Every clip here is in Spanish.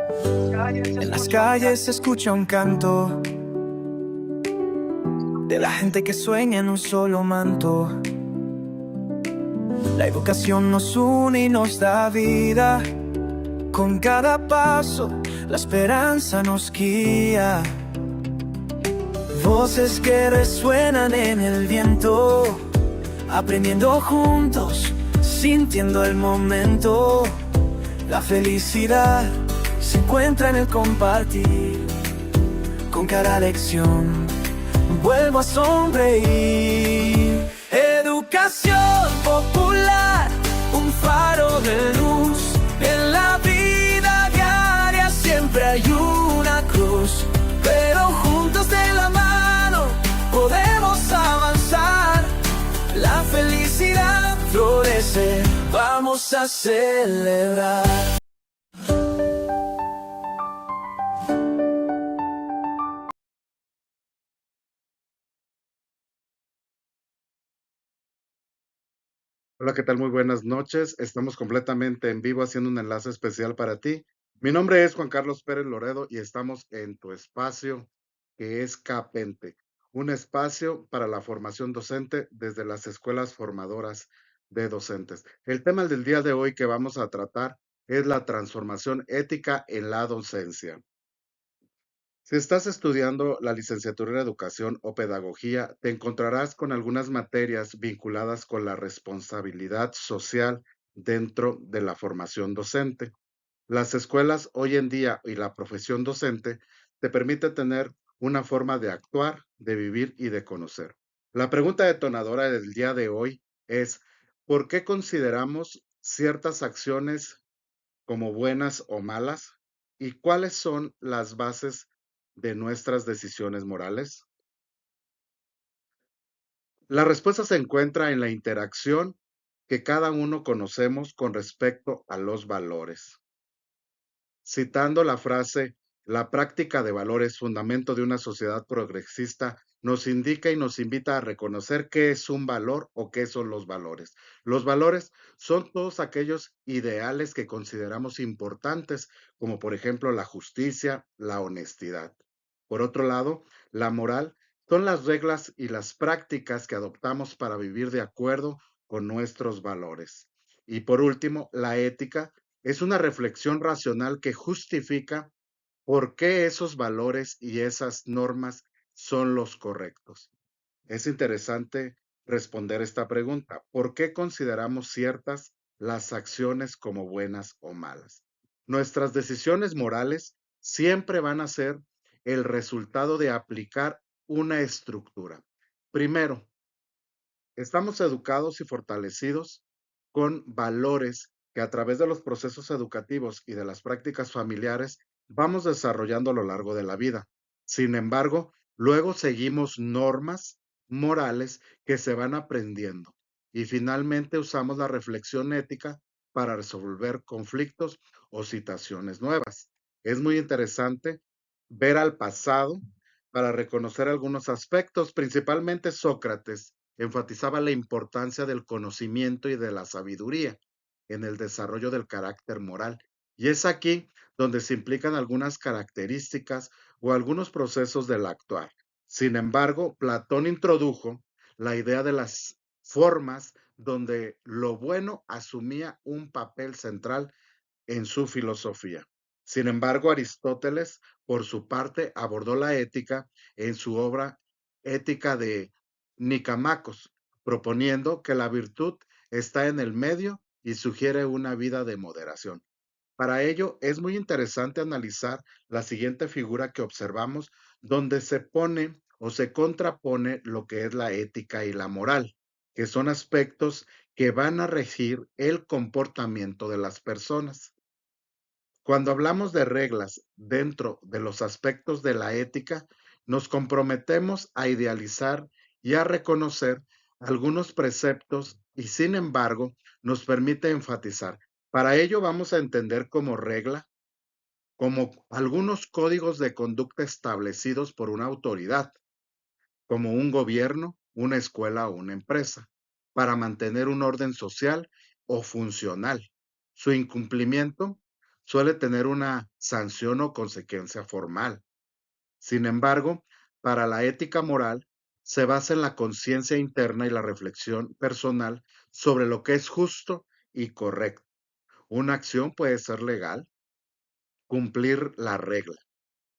En las calles se escucha un canto de la gente que sueña en un solo manto. La educación nos une y nos da vida. Con cada paso, la esperanza nos guía. Voces que resuenan en el viento, aprendiendo juntos, sintiendo el momento. La felicidad se encuentra en el compartir. Con cada lección vuelvo a sonreír. Educación popular, un faro de luz. En la vida diaria siempre hay una cruz, pero juntos de la mano podemos avanzar. La felicidad florece, vamos a celebrar. Hola, ¿qué tal? Muy buenas noches. Estamos completamente en vivo haciendo un enlace especial para ti. Mi nombre es Juan Carlos Pérez Loredo y estamos en tu espacio que es Capente, un espacio para la formación docente desde las escuelas formadoras de docentes. El tema del día de hoy que vamos a tratar es la transformación ética en la docencia. Si estás estudiando la licenciatura en educación o pedagogía, te encontrarás con algunas materias vinculadas con la responsabilidad social dentro de la formación docente. Las escuelas hoy en día y la profesión docente te permite tener una forma de actuar, de vivir y de conocer. La pregunta detonadora del día de hoy es, ¿por qué consideramos ciertas acciones como buenas o malas? ¿Y cuáles son las bases de nuestras decisiones morales? La respuesta se encuentra en la interacción que cada uno conocemos con respecto a los valores. Citando la frase, la práctica de valores, fundamento de una sociedad progresista, nos indica y nos invita a reconocer qué es un valor o qué son los valores. Los valores son todos aquellos ideales que consideramos importantes, como por ejemplo la justicia, la honestidad. Por otro lado, la moral son las reglas y las prácticas que adoptamos para vivir de acuerdo con nuestros valores. Y por último, la ética es una reflexión racional que justifica por qué esos valores y esas normas son los correctos. Es interesante responder esta pregunta. ¿Por qué consideramos ciertas las acciones como buenas o malas? Nuestras decisiones morales siempre van a ser el resultado de aplicar una estructura. Primero, estamos educados y fortalecidos con valores que a través de los procesos educativos y de las prácticas familiares vamos desarrollando a lo largo de la vida. Sin embargo, luego seguimos normas morales que se van aprendiendo y finalmente usamos la reflexión ética para resolver conflictos o situaciones nuevas. Es muy interesante ver al pasado para reconocer algunos aspectos, principalmente Sócrates enfatizaba la importancia del conocimiento y de la sabiduría en el desarrollo del carácter moral. Y es aquí donde se implican algunas características o algunos procesos del actuar. Sin embargo, Platón introdujo la idea de las formas donde lo bueno asumía un papel central en su filosofía. Sin embargo, Aristóteles, por su parte, abordó la ética en su obra Ética de Nicamacos, proponiendo que la virtud está en el medio y sugiere una vida de moderación. Para ello, es muy interesante analizar la siguiente figura que observamos, donde se pone o se contrapone lo que es la ética y la moral, que son aspectos que van a regir el comportamiento de las personas. Cuando hablamos de reglas dentro de los aspectos de la ética, nos comprometemos a idealizar y a reconocer algunos preceptos y sin embargo nos permite enfatizar. Para ello vamos a entender como regla, como algunos códigos de conducta establecidos por una autoridad, como un gobierno, una escuela o una empresa, para mantener un orden social o funcional. Su incumplimiento suele tener una sanción o consecuencia formal. Sin embargo, para la ética moral se basa en la conciencia interna y la reflexión personal sobre lo que es justo y correcto. Una acción puede ser legal, cumplir la regla,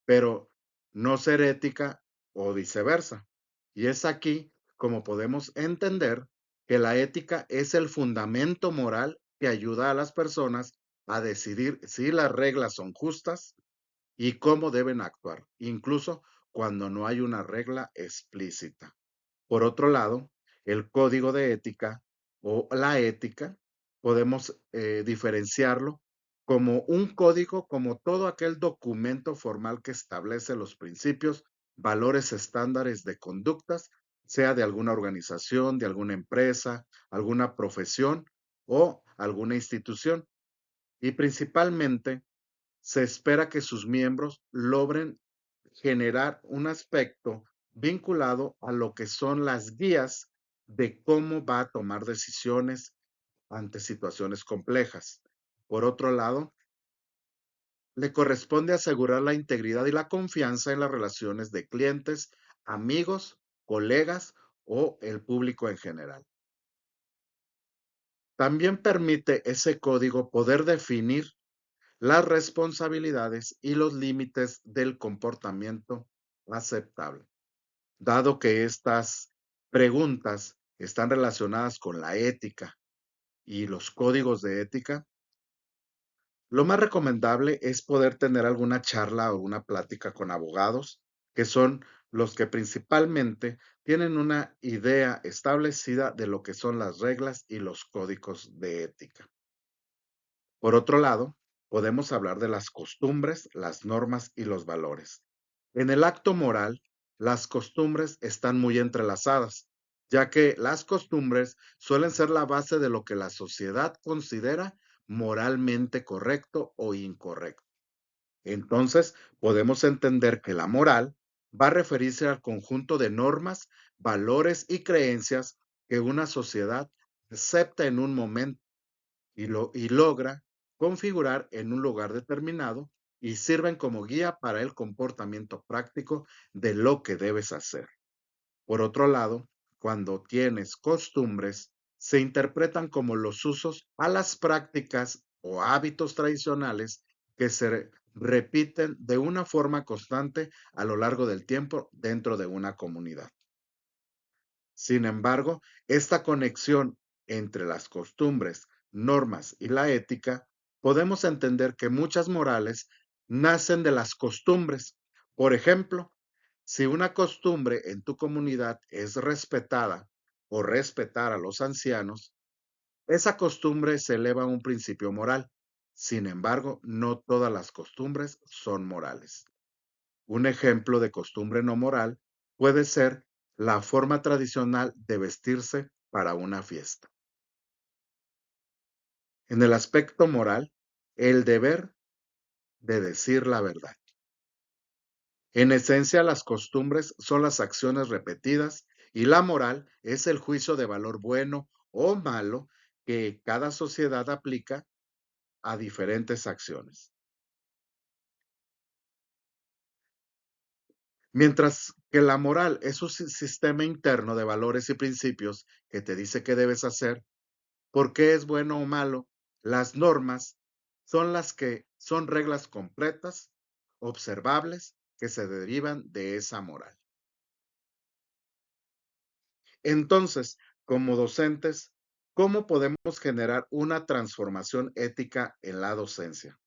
pero no ser ética o viceversa. Y es aquí como podemos entender que la ética es el fundamento moral que ayuda a las personas a decidir si las reglas son justas y cómo deben actuar, incluso cuando no hay una regla explícita. Por otro lado, el código de ética o la ética, podemos diferenciarlo como un código, como todo aquel documento formal que establece los principios, valores, estándares de conductas, sea de alguna organización, de alguna empresa, alguna profesión o alguna institución. Y principalmente se espera que sus miembros logren generar un aspecto vinculado a lo que son las guías de cómo va a tomar decisiones ante situaciones complejas. Por otro lado, le corresponde asegurar la integridad y la confianza en las relaciones de clientes, amigos, colegas o el público en general. También permite ese código poder definir las responsabilidades y los límites del comportamiento aceptable. Dado que estas preguntas están relacionadas con la ética y los códigos de ética, lo más recomendable es poder tener alguna charla o una plática con abogados, que son los que principalmente tienen una idea establecida de lo que son las reglas y los códigos de ética. Por otro lado, podemos hablar de las costumbres, las normas y los valores. En el acto moral, las costumbres están muy entrelazadas, ya que las costumbres suelen ser la base de lo que la sociedad considera moralmente correcto o incorrecto. Entonces, podemos entender que la moral va a referirse al conjunto de normas, valores y creencias que una sociedad acepta en un momento y logra configurar en un lugar determinado y sirven como guía para el comportamiento práctico de lo que debes hacer. Por otro lado, cuando tienes costumbres, se interpretan como los usos a las prácticas o hábitos tradicionales que se repiten de una forma constante a lo largo del tiempo dentro de una comunidad. Sin embargo, esta conexión entre las costumbres, normas y la ética, podemos entender que muchas morales nacen de las costumbres. Por ejemplo, si una costumbre en tu comunidad es respetada o respetar a los ancianos, esa costumbre se eleva a un principio moral. Sin embargo, no todas las costumbres son morales. Un ejemplo de costumbre no moral puede ser la forma tradicional de vestirse para una fiesta. En el aspecto moral, el deber de decir la verdad. En esencia, las costumbres son las acciones repetidas y la moral es el juicio de valor bueno o malo que cada sociedad aplica a diferentes acciones. Mientras que la moral es un sistema interno de valores y principios que te dice qué debes hacer, por qué es bueno o malo, las normas son las que son reglas completas, observables, que se derivan de esa moral. Entonces, como docentes, ¿cómo podemos generar una transformación ética en la docencia?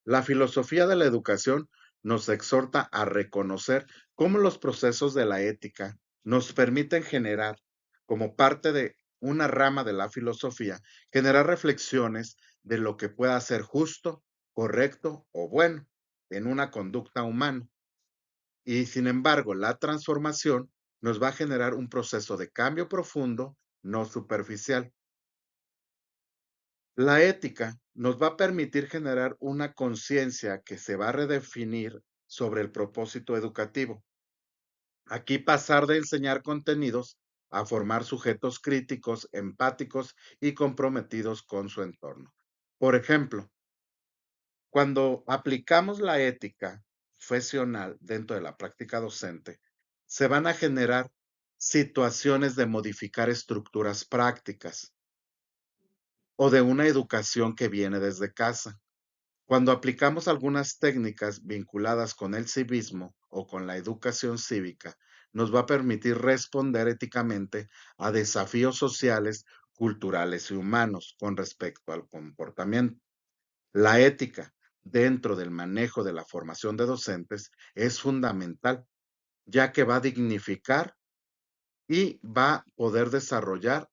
La filosofía de la educación nos exhorta a reconocer cómo los procesos de la ética nos permiten generar, como parte de una rama de la filosofía, generar reflexiones de lo que pueda ser justo, correcto o bueno en una conducta humana. Y sin embargo, la transformación nos va a generar un proceso de cambio profundo, no superficial. La ética nos va a permitir generar una conciencia que se va a redefinir sobre el propósito educativo. Aquí pasar de enseñar contenidos a formar sujetos críticos, empáticos y comprometidos con su entorno. Por ejemplo, Cuando aplicamos la ética profesional dentro de la práctica docente, se van a generar situaciones de modificar estructuras prácticas o de una educación que viene desde casa. Cuando aplicamos algunas técnicas vinculadas con el civismo o con la educación cívica, nos va a permitir responder éticamente a desafíos sociales, culturales y humanos con respecto al comportamiento. La ética dentro del manejo de la formación de docentes es fundamental, ya que va a dignificar y va a poder desarrollar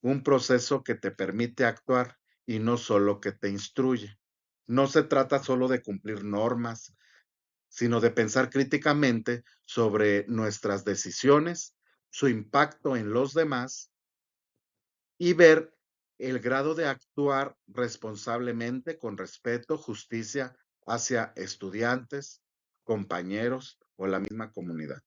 un proceso que te permite actuar y no solo que te instruye. No se trata solo de cumplir normas, sino de pensar críticamente sobre nuestras decisiones, su impacto en los demás y ver el grado de actuar responsablemente con respeto, justicia hacia estudiantes, compañeros o la misma comunidad.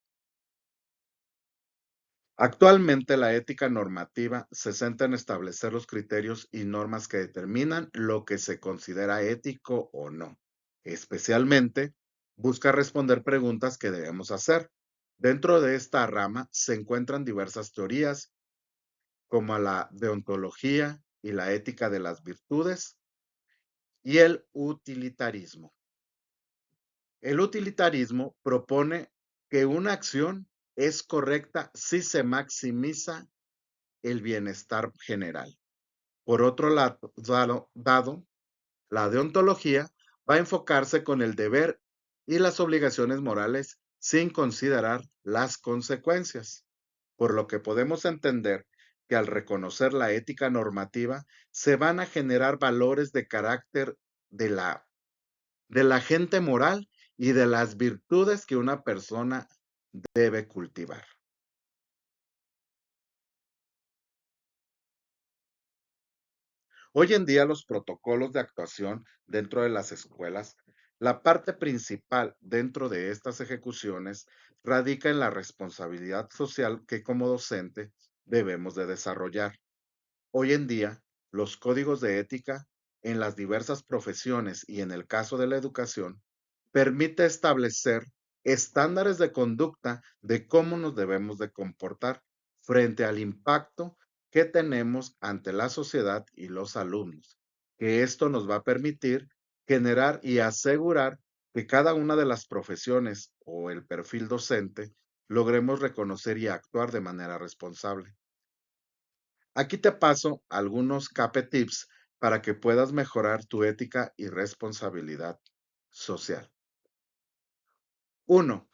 Actualmente, la ética normativa se centra en establecer los criterios y normas que determinan lo que se considera ético o no. Especialmente, busca responder preguntas que debemos hacer. Dentro de esta rama se encuentran diversas teorías, como la deontología y la ética de las virtudes y el utilitarismo. El utilitarismo propone que una acción es correcta si se maximiza el bienestar general. Por otro lado, la deontología va a enfocarse con el deber y las obligaciones morales sin considerar las consecuencias, por lo que podemos entender que al reconocer la ética normativa se van a generar valores de carácter de la gente moral y de las virtudes que una persona debe cultivar. Hoy en día los protocolos de actuación dentro de las escuelas, la parte principal dentro de estas ejecuciones radica en la responsabilidad social que como docente debemos de desarrollar. Hoy en día, los códigos de ética en las diversas profesiones y en el caso de la educación permite establecer estándares de conducta de cómo nos debemos de comportar frente al impacto que tenemos ante la sociedad y los alumnos, que esto nos va a permitir generar y asegurar que cada una de las profesiones o el perfil docente logremos reconocer y actuar de manera responsable. Aquí te paso algunos CAPE tips para que puedas mejorar tu ética y responsabilidad social. Uno,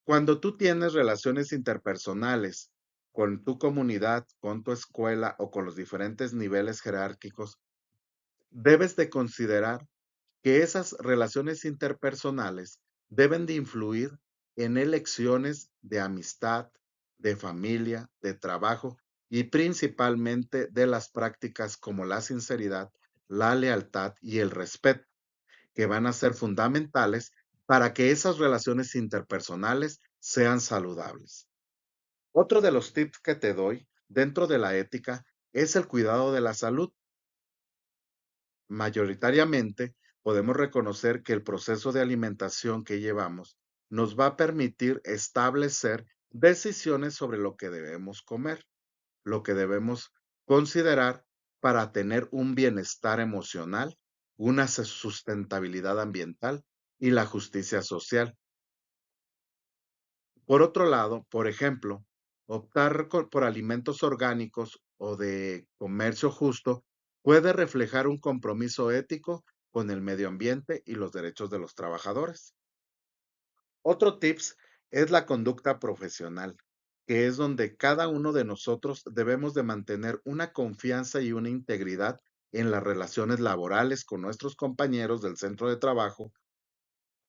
cuando tú tienes relaciones interpersonales con tu comunidad, con tu escuela o con los diferentes niveles jerárquicos, debes de considerar que esas relaciones interpersonales deben de influir en elecciones de amistad, de familia, de trabajo y principalmente de las prácticas como la sinceridad, la lealtad y el respeto, que van a ser fundamentales para que esas relaciones interpersonales sean saludables. Otro de los tips que te doy dentro de la ética es el cuidado de la salud. Mayoritariamente, podemos reconocer que el proceso de alimentación que llevamos nos va a permitir establecer decisiones sobre lo que debemos comer, lo que debemos considerar para tener un bienestar emocional, una sustentabilidad ambiental y la justicia social. Por otro lado, por ejemplo, optar por alimentos orgánicos o de comercio justo puede reflejar un compromiso ético con el medio ambiente y los derechos de los trabajadores. Otro tips es la conducta profesional, que es donde cada uno de nosotros debemos de mantener una confianza y una integridad en las relaciones laborales con nuestros compañeros del centro de trabajo.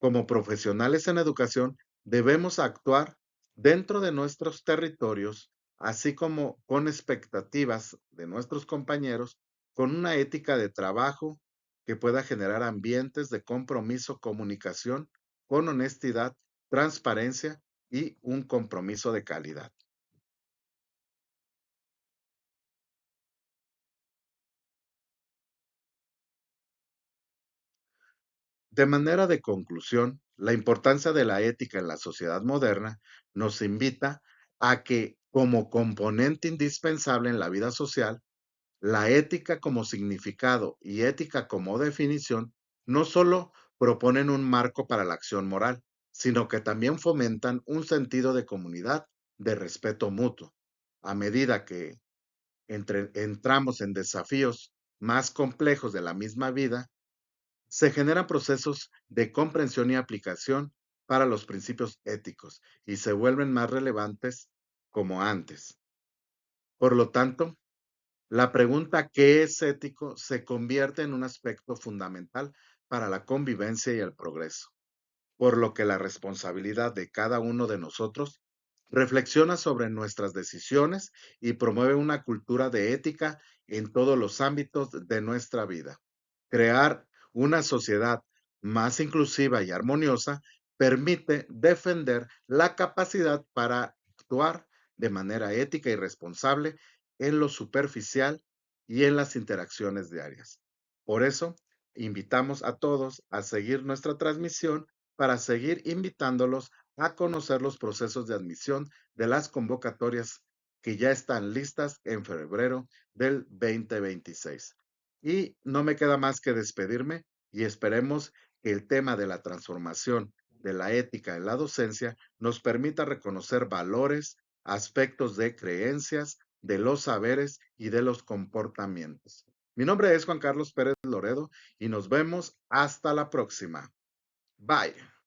Como profesionales en educación, debemos actuar dentro de nuestros territorios, así como con expectativas de nuestros compañeros, con una ética de trabajo que pueda generar ambientes de compromiso, comunicación, con honestidad, transparencia y un compromiso de calidad. De manera de conclusión, la importancia de la ética en la sociedad moderna nos invita a que, como componente indispensable en la vida social, la ética como significado y ética como definición no solo proponen un marco para la acción moral, sino que también fomentan un sentido de comunidad, de respeto mutuo. A medida que entramos en desafíos más complejos de la misma vida, se generan procesos de comprensión y aplicación para los principios éticos y se vuelven más relevantes como antes. Por lo tanto, la pregunta ¿qué es ético? Se convierte en un aspecto fundamental para la convivencia y el progreso, por lo que la responsabilidad de cada uno de nosotros reflexiona sobre nuestras decisiones y promueve una cultura de ética en todos los ámbitos de nuestra vida. Crear una sociedad más inclusiva y armoniosa permite defender la capacidad para actuar de manera ética y responsable en lo superficial y en las interacciones diarias. Por eso, invitamos a todos a seguir nuestra transmisión para seguir invitándolos a conocer los procesos de admisión de las convocatorias que ya están listas en febrero del 2026. Y no me queda más que despedirme y esperemos que el tema de la transformación de la ética en la docencia nos permita reconocer valores, aspectos de creencias, de los saberes y de los comportamientos. Mi nombre es Juan Carlos Pérez Loredo y nos vemos hasta la próxima. Bye.